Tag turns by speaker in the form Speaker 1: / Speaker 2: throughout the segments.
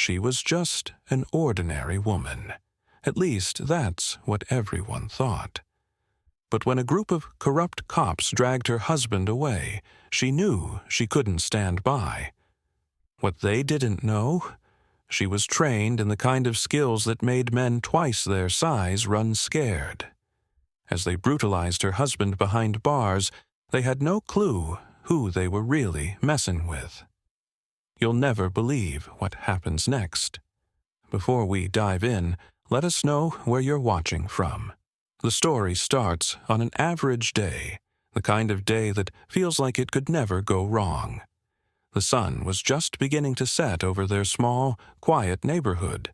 Speaker 1: She was just an ordinary woman. At least that's what everyone thought. But when a group of corrupt cops dragged her husband away, she knew she couldn't stand by. What they didn't know, she was trained in the kind of skills that made men twice their size run scared. As they brutalized her husband behind bars, they had no clue who they were really messing with. You'll never believe what happens next. Before we dive in, let us know where you're watching from. The story starts on an average day, the kind of day that feels like it could never go wrong. The sun was just beginning to set over their small, quiet neighborhood.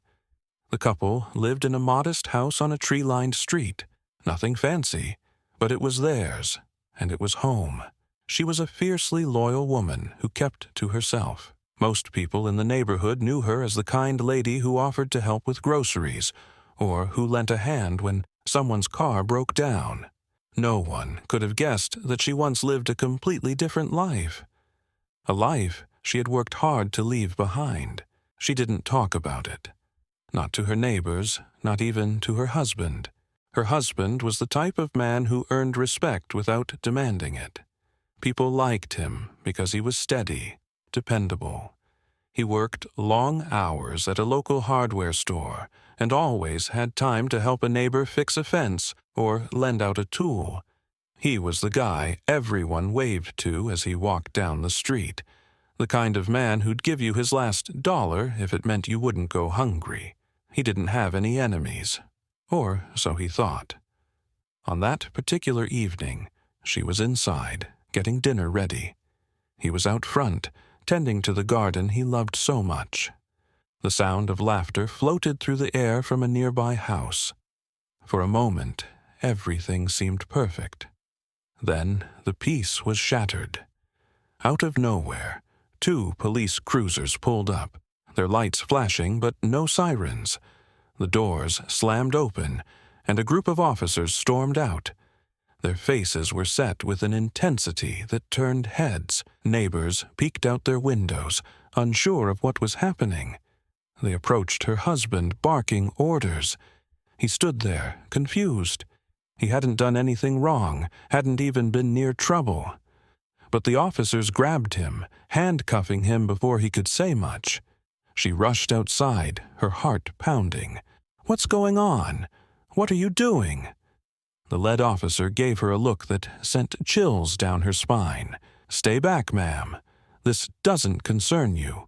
Speaker 1: The couple lived in a modest house on a tree-lined street. Nothing fancy, but it was theirs, and it was home. She was a fiercely loyal woman who kept to herself. Most people in the neighborhood knew her as the kind lady who offered to help with groceries, or who lent a hand when someone's car broke down. No one could have guessed that she once lived a completely different life. A life she had worked hard to leave behind. She didn't talk about it. Not to her neighbors, not even to her husband. Her husband was the type of man who earned respect without demanding it. People liked him because he was steady, dependable. He worked long hours at a local hardware store and always had time to help a neighbor fix a fence or lend out a tool. He was the guy everyone waved to as he walked down the street, the kind of man who'd give you his last dollar if it meant you wouldn't go hungry. He didn't have any enemies, or so he thought. On that particular evening, she was inside, getting dinner ready. He was out front, tending to the garden he loved so much. The sound of laughter floated through the air from a nearby house. For a moment, everything seemed perfect. Then the peace was shattered. Out of nowhere, 2 police cruisers pulled up, their lights flashing but no sirens. The doors slammed open, and a group of officers stormed out. Their faces were set with an intensity that turned heads. Neighbors peeked out their windows, unsure of what was happening. They approached her husband, barking orders. He stood there, confused. He hadn't done anything wrong, hadn't even been near trouble. But the officers grabbed him, handcuffing him before he could say much. She rushed outside, her heart pounding. "What's going on? What are you doing?" The lead officer gave her a look that sent chills down her spine. "Stay back, ma'am. This doesn't concern you."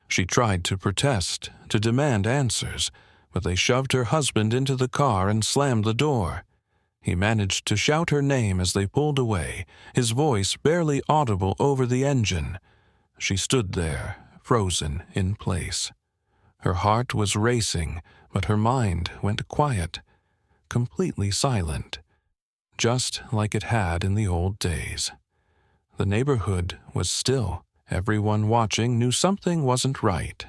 Speaker 1: She tried to protest, to demand answers, but they shoved her husband into the car and slammed the door. He managed to shout her name as they pulled away, his voice barely audible over the engine. She stood there, frozen in place. Her heart was racing, but her mind went quiet, completely silent, just like it had in the old days. The neighborhood was still. Everyone watching knew something wasn't right,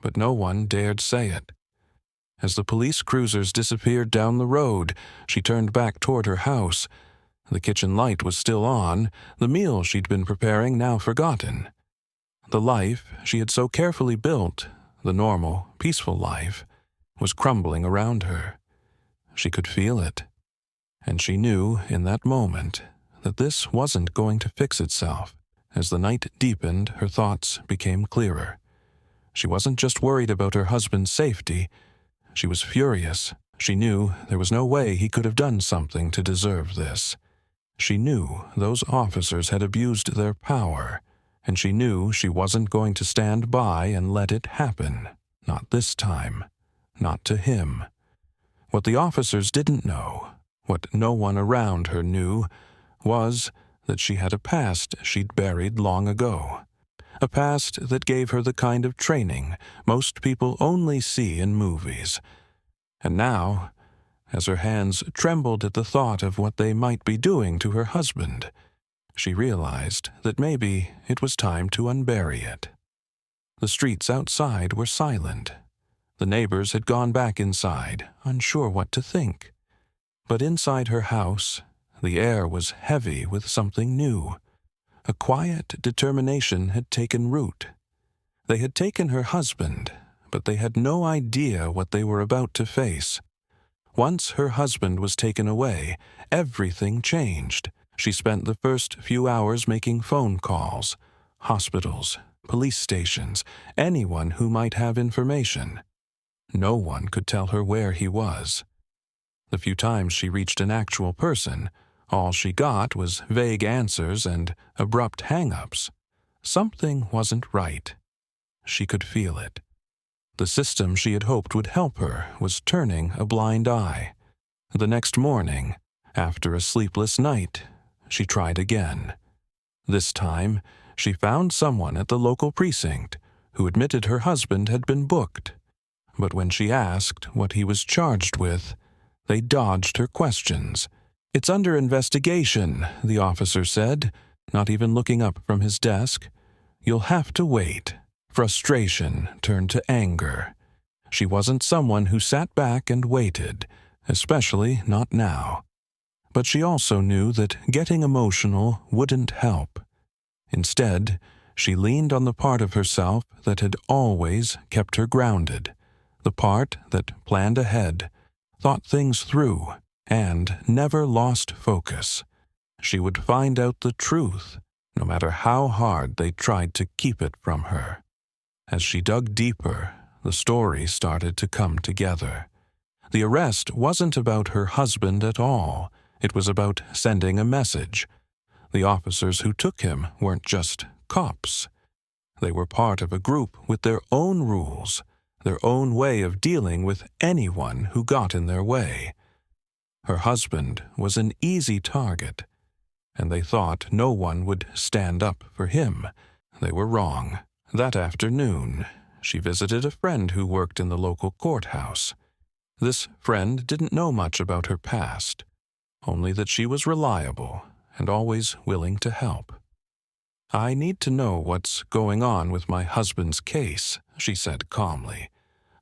Speaker 1: but no one dared say it. As the police cruisers disappeared down the road, she turned back toward her house. The kitchen light was still on, the meal she'd been preparing now forgotten. The life she had so carefully built, the normal, peaceful life, was crumbling around her. She could feel it, and she knew in that moment that this wasn't going to fix itself. As the night deepened, her thoughts became clearer. She wasn't just worried about her husband's safety. She was furious. She knew there was no way he could have done something to deserve this. She knew those officers had abused their power, and she knew she wasn't going to stand by and let it happen. Not this time. Not to him. What the officers didn't know, what no one around her knew, was that she had a past she'd buried long ago. A past that gave her the kind of training most people only see in movies. And now, as her hands trembled at the thought of what they might be doing to her husband, she realized that maybe it was time to unbury it. The streets outside were silent. The neighbors had gone back inside, unsure what to think. But inside her house, the air was heavy with something new. A quiet determination had taken root. They had taken her husband, but they had no idea what they were about to face. Once her husband was taken away, everything changed. She spent the first few hours making phone calls. Hospitals, police stations, anyone who might have information. No one could tell her where he was. The few times she reached an actual person, all she got was vague answers and abrupt hang-ups. Something wasn't right. She could feel it. The system she had hoped would help her was turning a blind eye. The next morning, after a sleepless night, she tried again. This time, she found someone at the local precinct who admitted her husband had been booked. But when she asked what he was charged with, they dodged her questions. "It's under investigation," the officer said, not even looking up from his desk. "You'll have to wait." Frustration turned to anger. She wasn't someone who sat back and waited, especially not now. But she also knew that getting emotional wouldn't help. Instead, she leaned on the part of herself that had always kept her grounded, the part that planned ahead, thought things through, and never lost focus. She would find out the truth, no matter how hard they tried to keep it from her. As she dug deeper, the story started to come together. The arrest wasn't about her husband at all. It was about sending a message. The officers who took him weren't just cops. They were part of a group with their own rules, their own way of dealing with anyone who got in their way. Her husband was an easy target, and they thought no one would stand up for him. They were wrong. That afternoon, she visited a friend who worked in the local courthouse. This friend didn't know much about her past, only that she was reliable and always willing to help. "I need to know what's going on with my husband's case," she said calmly.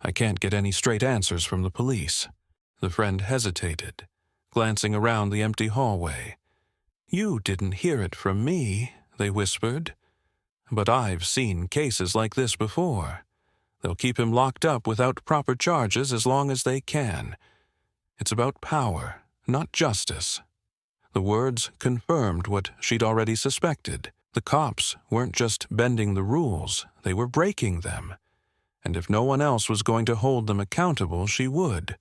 Speaker 1: "I can't get any straight answers from the police." The friend hesitated, glancing around the empty hallway. "You didn't hear it from me," they whispered. "But I've seen cases like this before. They'll keep him locked up without proper charges as long as they can. It's about power, not justice." The words confirmed what she'd already suspected. The cops weren't just bending the rules, they were breaking them. And if no one else was going to hold them accountable, she would.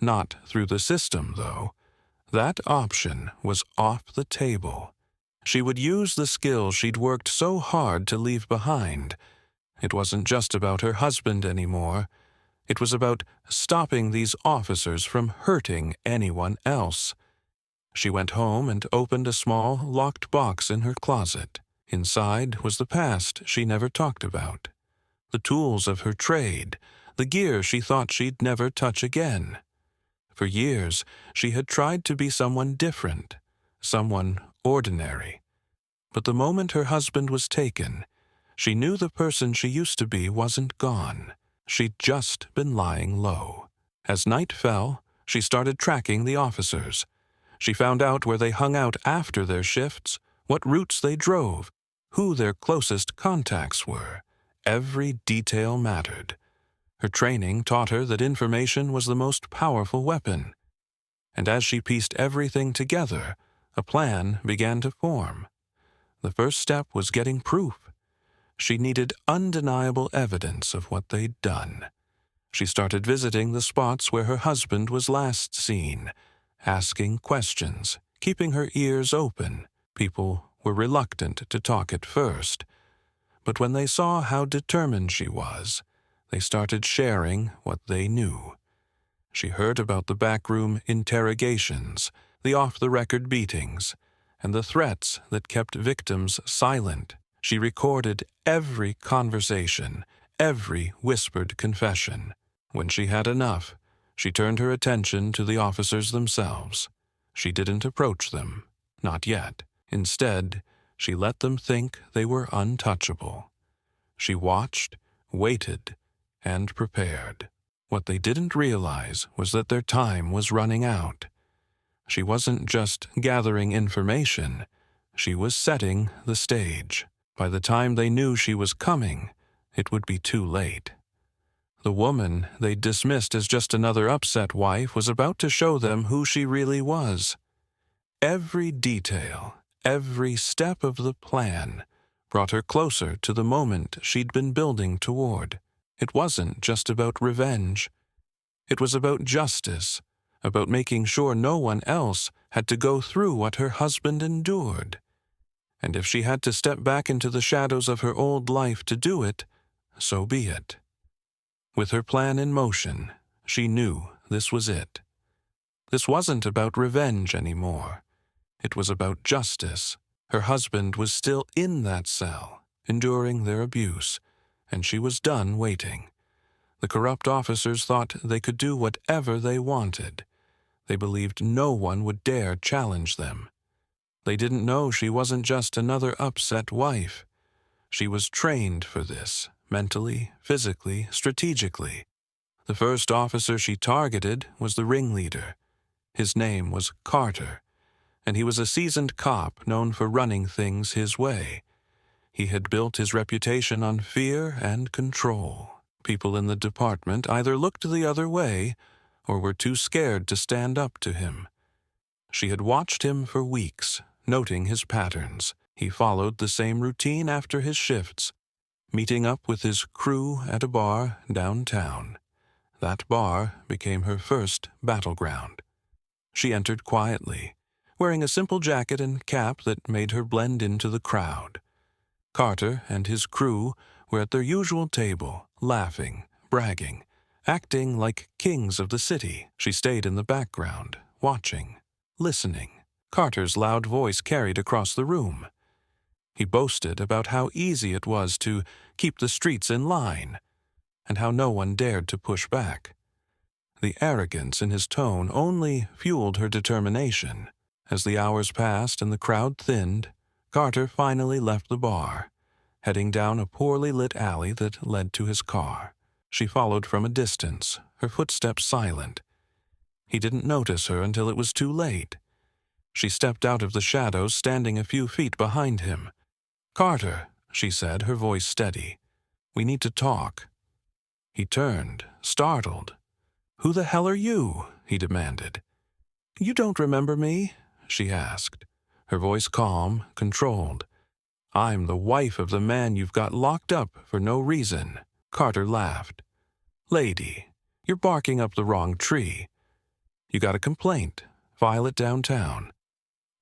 Speaker 1: Not through the system, though. That option was off the table. She would use the skills she'd worked so hard to leave behind. It wasn't just about her husband anymore. It was about stopping these officers from hurting anyone else. She went home and opened a small, locked box in her closet. Inside was the past she never talked about, the tools of her trade, the gear she thought she'd never touch again. For years, she had tried to be someone different, someone ordinary. But the moment her husband was taken, she knew the person she used to be wasn't gone. She'd just been lying low. As night fell, she started tracking the officers. She found out where they hung out after their shifts, what routes they drove, who their closest contacts were. Every detail mattered. Her training taught her that information was the most powerful weapon. And as she pieced everything together, a plan began to form. The first step was getting proof. She needed undeniable evidence of what they'd done. She started visiting the spots where her husband was last seen, asking questions, keeping her ears open. People were reluctant to talk at first, but when they saw how determined she was, they started sharing what they knew. She heard about the backroom interrogations, the off-the-record beatings, and the threats that kept victims silent. She recorded every conversation, every whispered confession. When she had enough, she turned her attention to the officers themselves. She didn't approach them, not yet. Instead, she let them think they were untouchable. She watched, waited, and prepared. What they didn't realize was that their time was running out. She wasn't just gathering information, she was setting the stage. By the time they knew she was coming, it would be too late. The woman they dismissed as just another upset wife was about to show them who she really was. Every detail, every step of the plan brought her closer to the moment she'd been building toward. It wasn't just about revenge. It was about justice, about making sure no one else had to go through what her husband endured. And if she had to step back into the shadows of her old life to do it, so be it. With her plan in motion, she knew this was it. This wasn't about revenge anymore. It was about justice. Her husband was still in that cell, enduring their abuse, and she was done waiting. The corrupt officers thought they could do whatever they wanted. They believed no one would dare challenge them. They didn't know she wasn't just another upset wife. She was trained for this, mentally, physically, strategically. The first officer she targeted was the ringleader. His name was Carter, and he was a seasoned cop known for running things his way. He had built his reputation on fear and control. People in the department either looked the other way or were too scared to stand up to him. She had watched him for weeks, noting his patterns. He followed the same routine after his shifts, meeting up with his crew at a bar downtown. That bar became her first battleground. She entered quietly, wearing a simple jacket and cap that made her blend into the crowd. Carter and his crew were at their usual table, laughing, bragging, acting like kings of the city. She stayed in the background, watching, listening. Carter's loud voice carried across the room. He boasted about how easy it was to keep the streets in line, and how no one dared to push back. The arrogance in his tone only fueled her determination. As the hours passed and the crowd thinned, Carter finally left the bar, heading down a poorly lit alley that led to his car. She followed from a distance, her footsteps silent. He didn't notice her until it was too late. She stepped out of the shadows, standing a few feet behind him. "Carter," she said, her voice steady. "We need to talk." He turned, startled. "Who the hell are you?" he demanded. "You don't remember me?" she asked, her voice calm, controlled. "I'm the wife of the man you've got locked up for no reason." Carter laughed. "Lady, you're barking up the wrong tree. You got a complaint. File it downtown."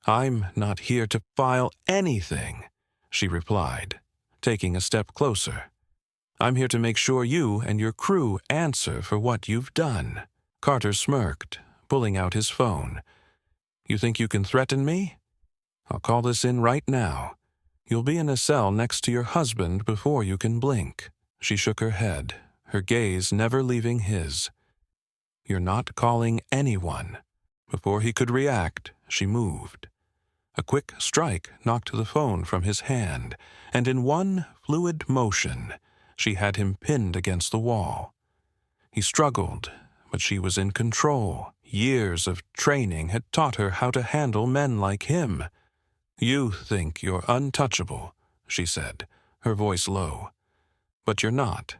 Speaker 1: "I'm not here to file anything," she replied, taking a step closer. "I'm here to make sure you and your crew answer for what you've done." Carter smirked, pulling out his phone. "You think you can threaten me? I'll call this in right now. You'll be in a cell next to your husband before you can blink." She shook her head, her gaze never leaving his. "You're not calling anyone." Before he could react, she moved. A quick strike knocked the phone from his hand, and in one fluid motion, she had him pinned against the wall. He struggled, but she was in control. Years of training had taught her how to handle men like him. "You think you're untouchable," she said, her voice low. "But you're not."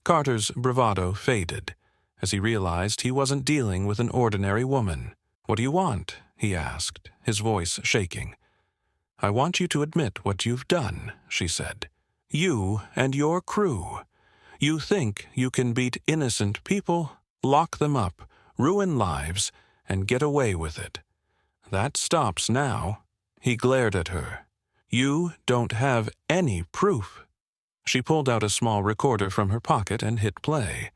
Speaker 1: Carter's bravado faded, as he realized he wasn't dealing with an ordinary woman. "What do you want?" he asked, his voice shaking. "I want you to admit what you've done," she said. "You and your crew. You think you can beat innocent people, lock them up, ruin lives, and get away with it. That stops now." He glared at her. "You don't have any proof." She pulled out a small recorder from her pocket and hit play.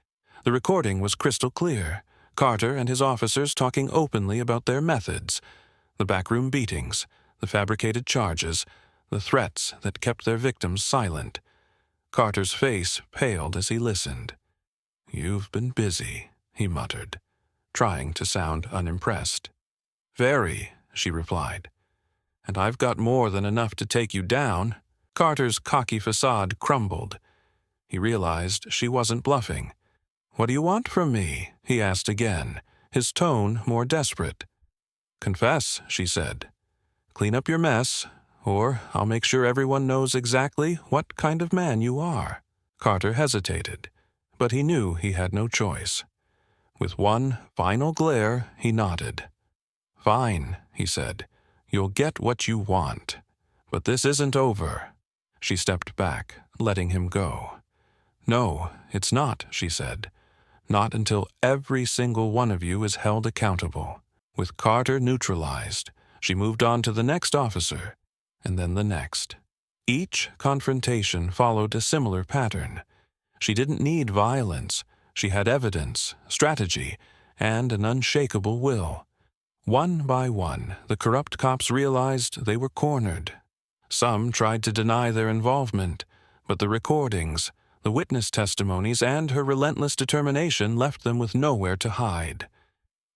Speaker 1: The recording was crystal clear. Carter and his officers talking openly about their methods, the backroom beatings, the fabricated charges, the threats that kept their victims silent. Carter's face paled as he listened. "You've been busy," he muttered, trying to sound unimpressed. "Very," she replied. "And I've got more than enough to take you down." Carter's cocky facade crumbled. He realized she wasn't bluffing. "What do you want from me?" he asked again, his tone more desperate. "Confess," she said. "Clean up your mess, or I'll make sure everyone knows exactly what kind of man you are." Carter hesitated, but he knew he had no choice. With one final glare, he nodded. "Fine," he said. "You'll get what you want. But this isn't over." She stepped back, letting him go. "No, it's not," she said. "Not until every single one of you is held accountable." With Carter neutralized, she moved on to the next officer, and then the next. Each confrontation followed a similar pattern. She didn't need violence. She had evidence, strategy, and an unshakable will. One by one, the corrupt cops realized they were cornered. Some tried to deny their involvement, but the recordings, the witness testimonies, and her relentless determination left them with nowhere to hide.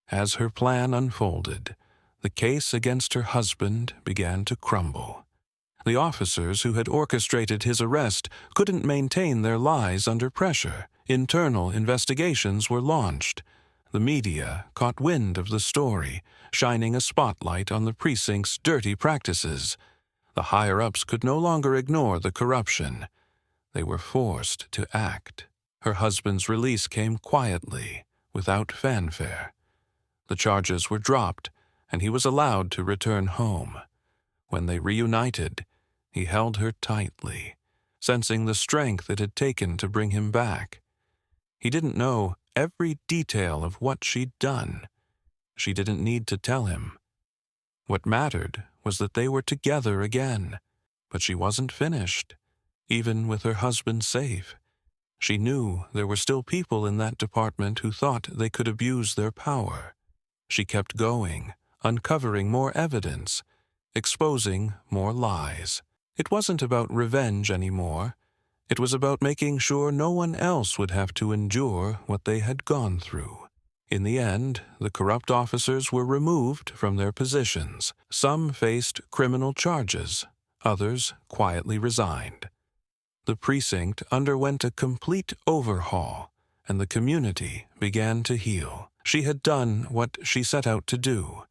Speaker 1: As her plan unfolded, the case against her husband began to crumble. The officers who had orchestrated his arrest couldn't maintain their lies under pressure. Internal investigations were launched. The media caught wind of the story, shining a spotlight on the precinct's dirty practices. The higher-ups could no longer ignore the corruption. They were forced to act. Her husband's release came quietly, without fanfare. The charges were dropped, and he was allowed to return home. When they reunited, he held her tightly, sensing the strength it had taken to bring him back. He didn't know every detail of what she'd done. She didn't need to tell him. What mattered was that they were together again, but she wasn't finished. Even with her husband safe, she knew there were still people in that department who thought they could abuse their power. She kept going, uncovering more evidence, exposing more lies. It wasn't about revenge anymore. It was about making sure no one else would have to endure what they had gone through. In the end, the corrupt officers were removed from their positions. Some faced criminal charges. Others quietly resigned. The precinct underwent a complete overhaul, and the community began to heal. She had done what she set out to do,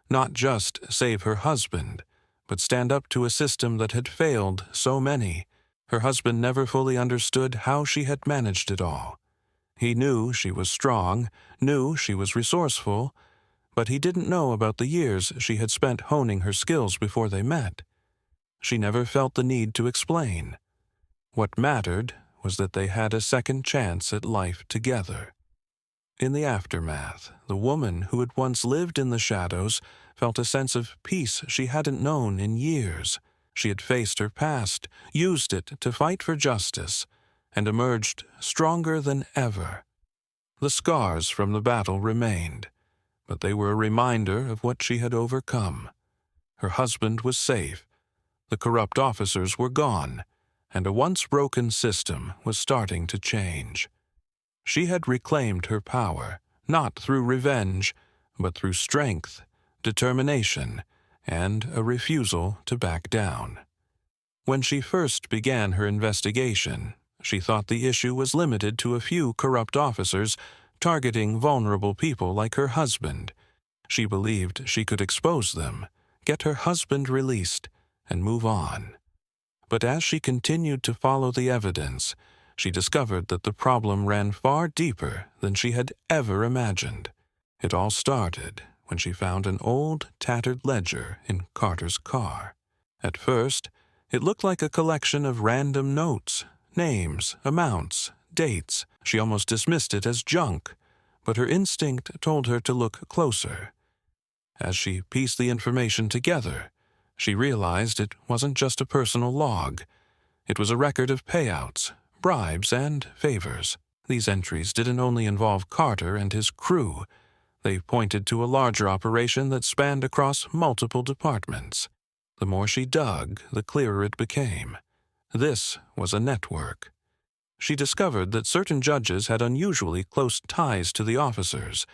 Speaker 1: not just save her husband, but stand up to a system that had failed so many. Her husband never fully understood how she had managed it all. He knew she was strong, knew she was resourceful, but he didn't know about the years she had spent honing her skills before they met. She never felt the need to explain. What mattered was that they had a second chance at life together. In the aftermath, the woman who had once lived in the shadows felt a sense of peace she hadn't known in years. She had faced her past, used it to fight for justice, and emerged stronger than ever. The scars from the battle remained, but they were a reminder of what she had overcome. Her husband was safe, the corrupt officers were gone, and a once broken system was starting to change. She had reclaimed her power, not through revenge, but through strength, determination, and a refusal to back down. When she first began her investigation, she thought the issue was limited to a few corrupt officers targeting vulnerable people like her husband. She believed she could expose them, get her husband released, and move on. But as she continued to follow the evidence, she discovered that the problem ran far deeper than she had ever imagined. It all started when she found an old, tattered ledger in Carter's car. At first, it looked like a collection of random notes, names, amounts, dates. She almost dismissed it as junk, but her instinct told her to look closer. As she pieced the information together, she realized it wasn't just a personal log. It was a record of payouts, bribes, and favors. These entries didn't only involve Carter and his crew. They pointed to a larger operation that spanned across multiple departments. The more she dug, the clearer it became. This was a network. She discovered that certain judges had unusually close ties to the officers.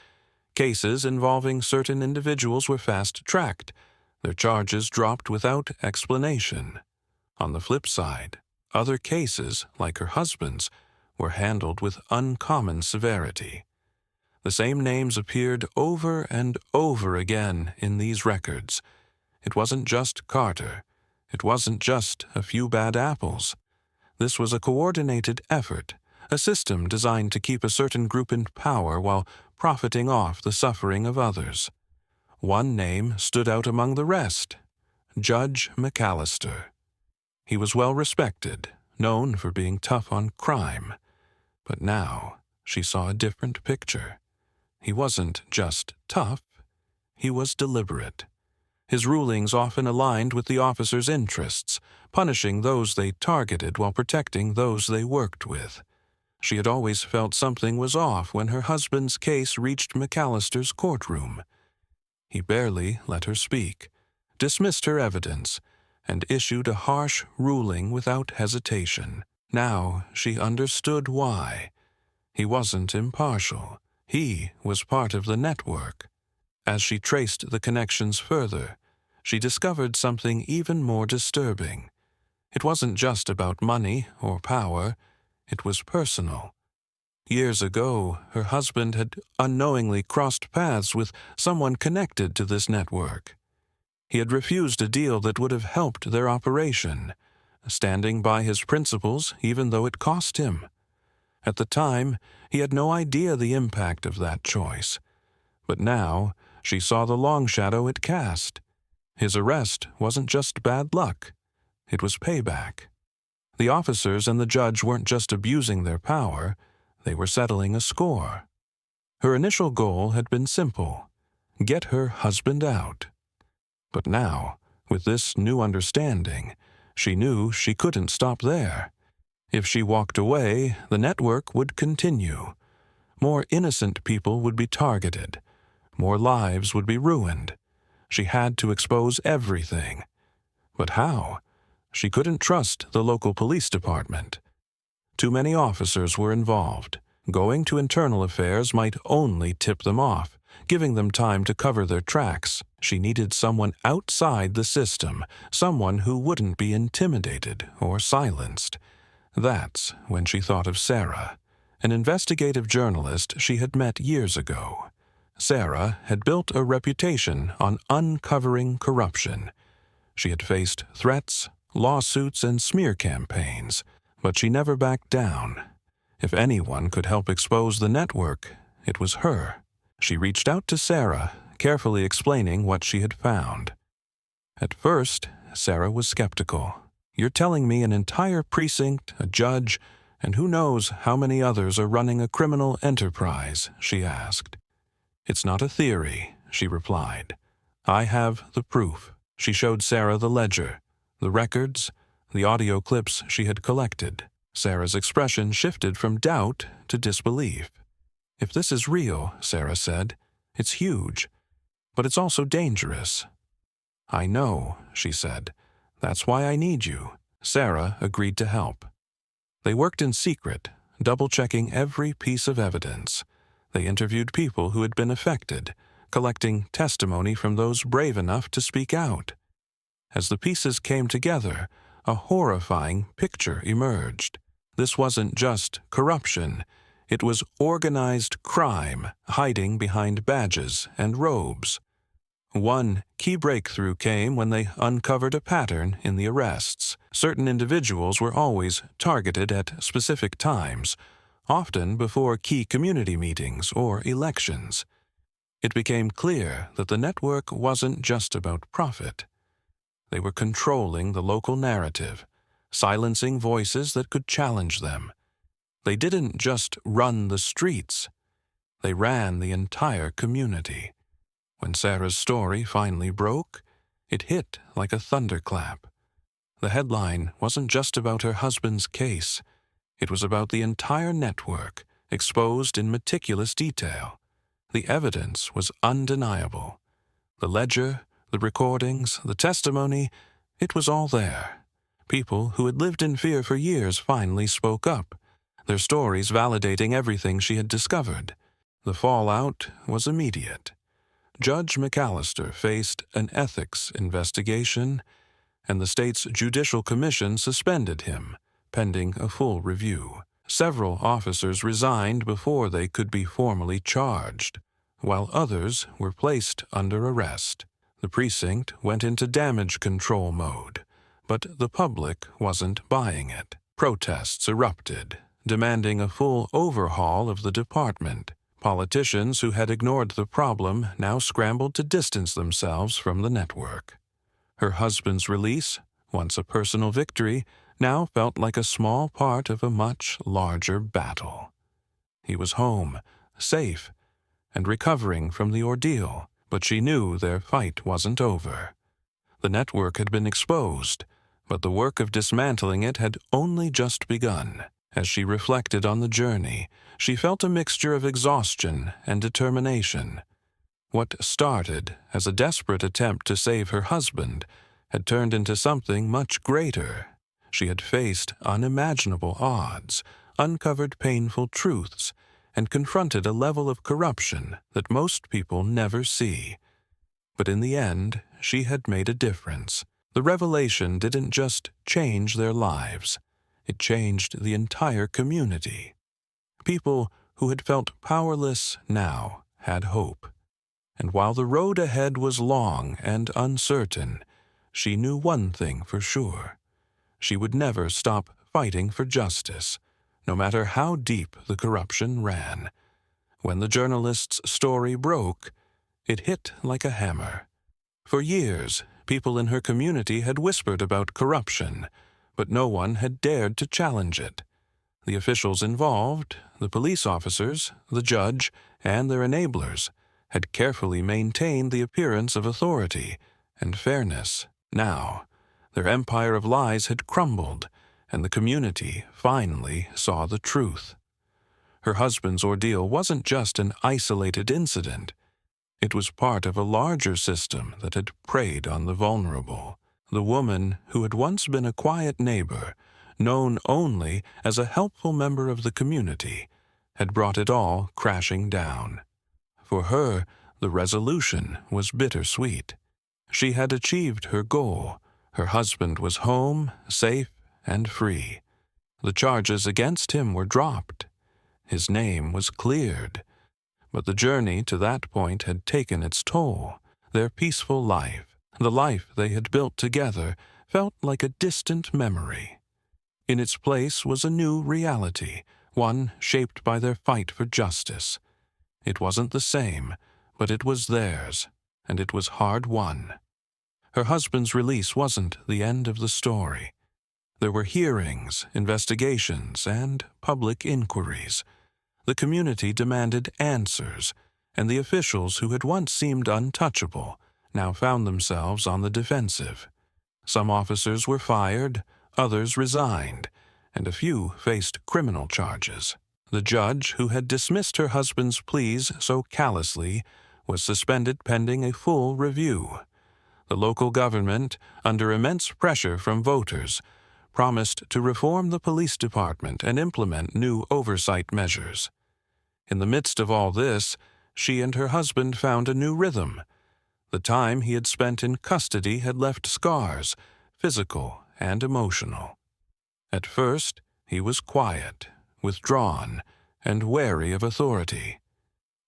Speaker 1: Cases involving certain individuals were fast-tracked. Their charges dropped without explanation. On the flip side, other cases, like her husband's, were handled with uncommon severity. The same names appeared over and over again in these records. It wasn't just Carter. It wasn't just a few bad apples. This was a coordinated effort, a system designed to keep a certain group in power while profiting off the suffering of others. One name stood out among the rest: Judge McAllister. He was well respected, known for being tough on crime. But now she saw a different picture. He wasn't just tough, he was deliberate. His rulings often aligned with the officers' interests, punishing those they targeted while protecting those they worked with. She had always felt something was off when her husband's case reached McAllister's courtroom. He barely let her speak, dismissed her evidence, and issued a harsh ruling without hesitation. Now she understood why. He wasn't impartial. He was part of the network. As she traced the connections further, she discovered something even more disturbing. It wasn't just about money or power, it was personal. Years ago, her husband had unknowingly crossed paths with someone connected to this network. He had refused a deal that would have helped their operation, standing by his principles even though it cost him. At the time, he had no idea the impact of that choice. But now, she saw the long shadow it cast. His arrest wasn't just bad luck, it was payback. The officers and the judge weren't just abusing their power, they were settling a score. Her initial goal had been simple: get her husband out. But now, with this new understanding, she knew she couldn't stop there. If she walked away, the network would continue. More innocent people would be targeted. More lives would be ruined. She had to expose everything. But how? She couldn't trust the local police department. Too many officers were involved. Going to internal affairs might only tip them off, giving them time to cover their tracks. She needed someone outside the system, someone who wouldn't be intimidated or silenced. That's when she thought of Sarah, an investigative journalist she had met years ago. Sarah had built a reputation on uncovering corruption. She had faced threats, lawsuits, and smear campaigns, but she never backed down. If anyone could help expose the network, it was her. She reached out to Sarah, carefully explaining what she had found. At first, Sarah was skeptical. "You're telling me an entire precinct, a judge, and who knows how many others are running a criminal enterprise?" she asked. "It's not a theory," she replied. "I have the proof." She showed Sarah the ledger, the records, the audio clips she had collected. Sarah's expression shifted from doubt to disbelief. "If this is real," Sarah said, "it's huge, but it's also dangerous." "I know," she said. "That's why I need you." Sarah agreed to help. They worked in secret, double-checking every piece of evidence. They interviewed people who had been affected, collecting testimony from those brave enough to speak out. As the pieces came together, a horrifying picture emerged. This wasn't just corruption. It was organized crime hiding behind badges and robes. One key breakthrough came when they uncovered a pattern in the arrests. Certain individuals were always targeted at specific times, often before key community meetings or elections. It became clear that the network wasn't just about profit. They were controlling the local narrative, silencing voices that could challenge them. They didn't just run the streets. They ran the entire community. When Sarah's story finally broke, it hit like a thunderclap. The headline wasn't just about her husband's case. It was about the entire network, exposed in meticulous detail. The evidence was undeniable. The ledger, the recordings, the testimony, it was all there. People who had lived in fear for years finally spoke up, their stories validating everything she had discovered. The fallout was immediate. Judge McAllister faced an ethics investigation, and the state's Judicial Commission suspended him, pending a full review. Several officers resigned before they could be formally charged, while others were placed under arrest. The precinct went into damage control mode, but the public wasn't buying it. Protests erupted, demanding a full overhaul of the department. Politicians who had ignored the problem now scrambled to distance themselves from the network. Her husband's release, once a personal victory, now felt like a small part of a much larger battle. He was home, safe, and recovering from the ordeal, but she knew their fight wasn't over. The network had been exposed, but the work of dismantling it had only just begun. As she reflected on the journey, she felt a mixture of exhaustion and determination. What started as a desperate attempt to save her husband had turned into something much greater. She had faced unimaginable odds, uncovered painful truths, and confronted a level of corruption that most people never see. But in the end, she had made a difference. The revelation didn't just change their lives. It changed the entire community. People who had felt powerless now had hope. And while the road ahead was long and uncertain, she knew one thing for sure. She would never stop fighting for justice, no matter how deep the corruption ran. When the journalist's story broke, it hit like a hammer. For years, people in her community had whispered about corruption, but no one had dared to challenge it. The officials involved, the police officers, the judge, and their enablers, had carefully maintained the appearance of authority and fairness. Now, their empire of lies had crumbled, and the community finally saw the truth. Her husband's ordeal wasn't just an isolated incident. It was part of a larger system that had preyed on the vulnerable. The woman who had once been a quiet neighbor, known only as a helpful member of the community, had brought it all crashing down. For her, the resolution was bittersweet. She had achieved her goal. Her husband was home, safe, and free. The charges against him were dropped. His name was cleared. But the journey to that point had taken its toll. Their peaceful life, the life they had built together, felt like a distant memory. In its place was a new reality, one shaped by their fight for justice. It wasn't the same, but it was theirs, and it was hard-won. Her husband's release wasn't the end of the story. There were hearings, investigations, and public inquiries. The community demanded answers, and the officials who had once seemed untouchable now found themselves on the defensive. Some officers were fired, others resigned, and a few faced criminal charges. The judge who had dismissed her husband's pleas so callously was suspended pending a full review. The local government, under immense pressure from voters, promised to reform the police department and implement new oversight measures. In the midst of all this, she and her husband found a new rhythm. The time he had spent in custody had left scars, physical and emotional. At first, he was quiet, withdrawn, and wary of authority.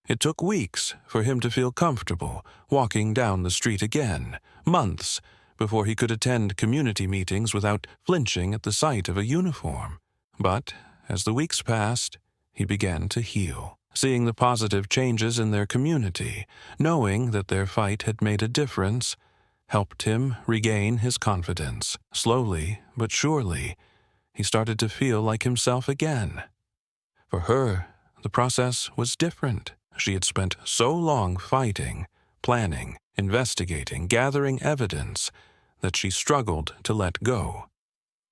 Speaker 1: It took weeks for him to feel comfortable walking down the street again, months before he could attend community meetings without flinching at the sight of a uniform. But as the weeks passed, he began to heal, seeing the positive changes in their community, knowing that their fight had made a difference, helped him regain his confidence. Slowly but surely, he started to feel like himself again. For her, the process was different. She had spent so long fighting, planning, investigating, gathering evidence, that she struggled to let go.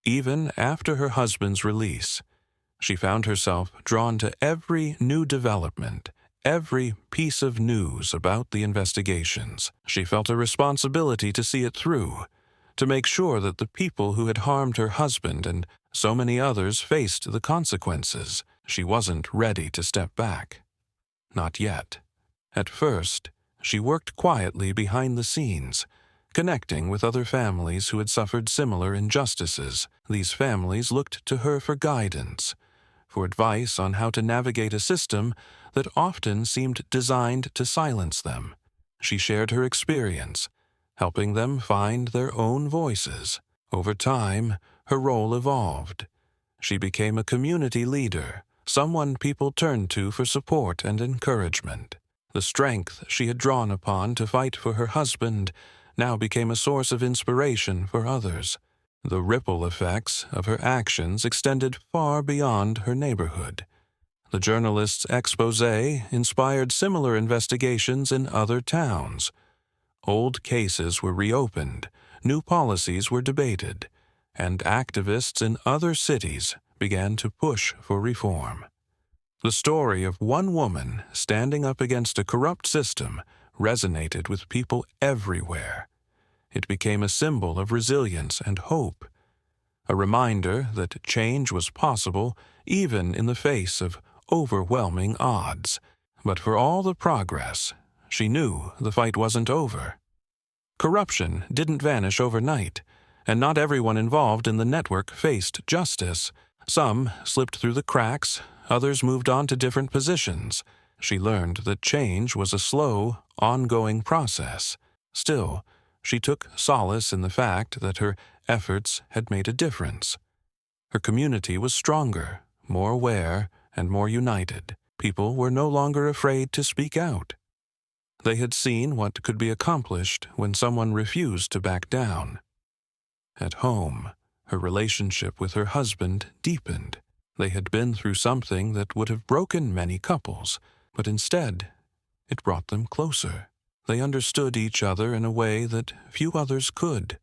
Speaker 1: Even after her husband's release, she found herself drawn to every new development, every piece of news about the investigations. She felt a responsibility to see it through, to make sure that the people who had harmed her husband and so many others faced the consequences. She wasn't ready to step back. Not yet. At first, she worked quietly behind the scenes, connecting with other families who had suffered similar injustices. These families looked to her for guidance, for advice on how to navigate a system that often seemed designed to silence them. She shared her experience, helping them find their own voices. Over time, her role evolved. She became a community leader, someone people turned to for support and encouragement. The strength she had drawn upon to fight for her husband now became a source of inspiration for others. The ripple effects of her actions extended far beyond her neighborhood. The journalist's exposé inspired similar investigations in other towns. Old cases were reopened, new policies were debated, and activists in other cities began to push for reform. The story of one woman standing up against a corrupt system resonated with people everywhere. It became a symbol of resilience and hope, a reminder that change was possible even in the face of overwhelming odds. But for all the progress, she knew the fight wasn't over. Corruption didn't vanish overnight, and not everyone involved in the network faced justice. Some slipped through the cracks, others moved on to different positions. She learned that change was a slow, ongoing process. Still, she took solace in the fact that her efforts had made a difference. Her community was stronger, more aware, and more united. People were no longer afraid to speak out. They had seen what could be accomplished when someone refused to back down. At home, her relationship with her husband deepened. They had been through something that would have broken many couples, but instead, it brought them closer. They understood each other in a way that few others could.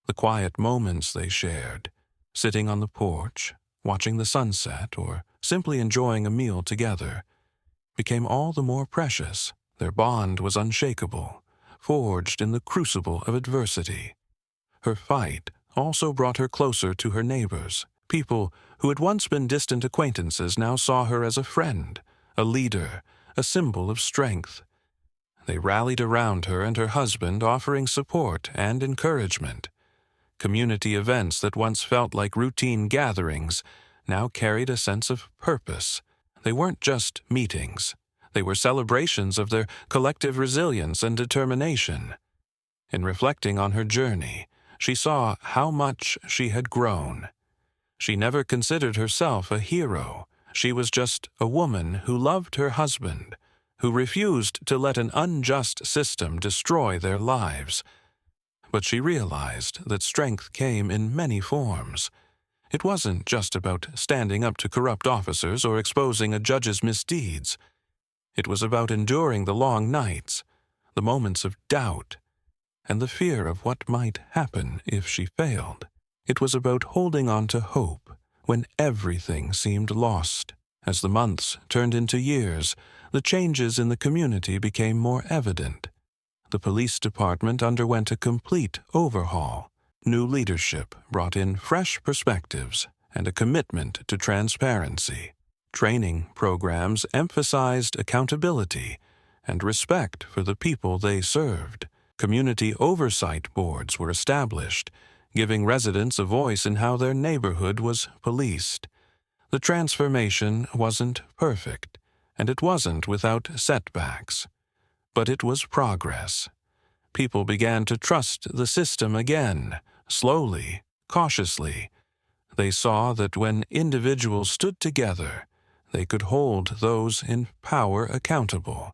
Speaker 1: The quiet moments they shared, sitting on the porch, watching the sunset, or simply enjoying a meal together, became all the more precious. Their bond was unshakable, forged in the crucible of adversity. Her fight also brought her closer to her neighbors. People who had once been distant acquaintances now saw her as a friend, a leader, a symbol of strength. They rallied around her and her husband, offering support and encouragement. Community events that once felt like routine gatherings now carried a sense of purpose. They weren't just meetings. They were celebrations of their collective resilience and determination. In reflecting on her journey, she saw how much she had grown. She never considered herself a hero. She was just a woman who loved her husband, who refused to let an unjust system destroy their lives. But she realized that strength came in many forms. It wasn't just about standing up to corrupt officers or exposing a judge's misdeeds. It was about enduring the long nights, the moments of doubt, and the fear of what might happen if she failed. It was about holding on to hope when everything seemed lost. As the months turned into years, the changes in the community became more evident. The police department underwent a complete overhaul. New leadership brought in fresh perspectives and a commitment to transparency. Training programs emphasized accountability and respect for the people they served. Community oversight boards were established, giving residents a voice in how their neighborhood was policed. The transformation wasn't perfect, and it wasn't without setbacks. But it was progress. People began to trust the system again, slowly, cautiously. They saw that when individuals stood together, they could hold those in power accountable.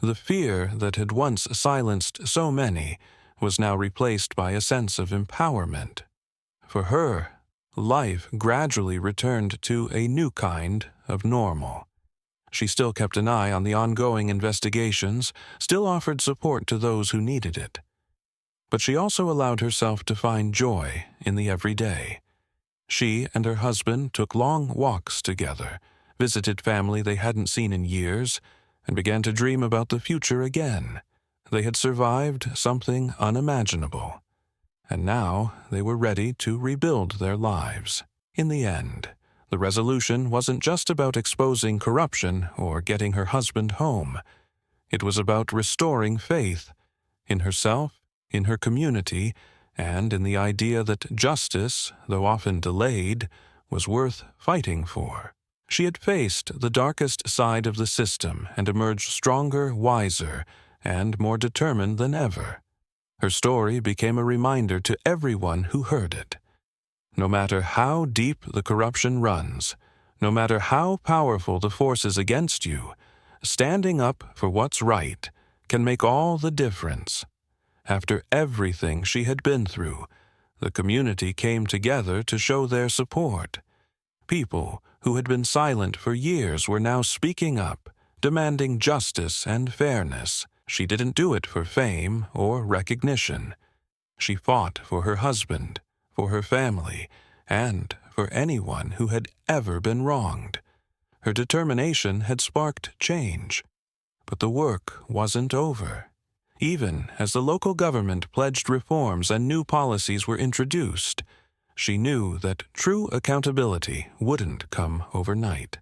Speaker 1: The fear that had once silenced so many was now replaced by a sense of empowerment. For her, life gradually returned to a new kind of normal. She still kept an eye on the ongoing investigations, still offered support to those who needed it. But she also allowed herself to find joy in the everyday. She and her husband took long walks together, visited family they hadn't seen in years, and began to dream about the future again. They had survived something unimaginable, and now they were ready to rebuild their lives. In the end, the resolution wasn't just about exposing corruption or getting her husband home. It was about restoring faith in herself, in her community, and in the idea that justice, though often delayed, was worth fighting for. She had faced the darkest side of the system and emerged stronger, wiser, and more determined than ever. Her story became a reminder to everyone who heard it. No matter how deep the corruption runs, no matter how powerful the forces against you, standing up for what's right can make all the difference. After everything she had been through, the community came together to show their support. People who had been silent for years were now speaking up, demanding justice and fairness. She didn't do it for fame or recognition. She fought for her husband, for her family, and for anyone who had ever been wronged. Her determination had sparked change. But the work wasn't over. Even as the local government pledged reforms and new policies were introduced, she knew that true accountability wouldn't come overnight.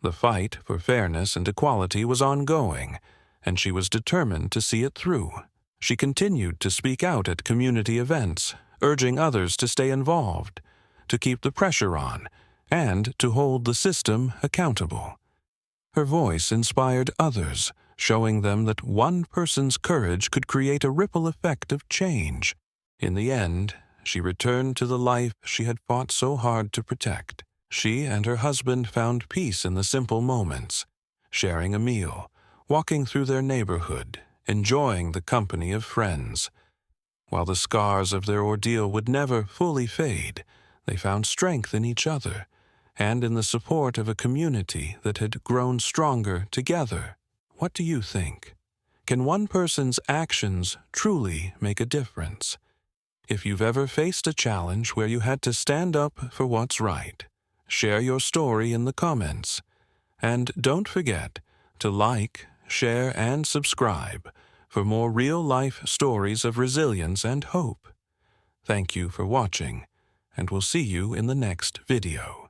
Speaker 1: The fight for fairness and equality was ongoing, and she was determined to see it through. She continued to speak out at community events, urging others to stay involved, to keep the pressure on, and to hold the system accountable. Her voice inspired others, showing them that one person's courage could create a ripple effect of change. In the end, she returned to the life she had fought so hard to protect. She and her husband found peace in the simple moments, sharing a meal, walking through their neighborhood, enjoying the company of friends. While the scars of their ordeal would never fully fade, they found strength in each other and in the support of a community that had grown stronger together. What do you think? Can one person's actions truly make a difference? If you've ever faced a challenge where you had to stand up for what's right, share your story in the comments. And don't forget to like, share, and subscribe for more real-life stories of resilience and hope. Thank you for watching, and we'll see you in the next video.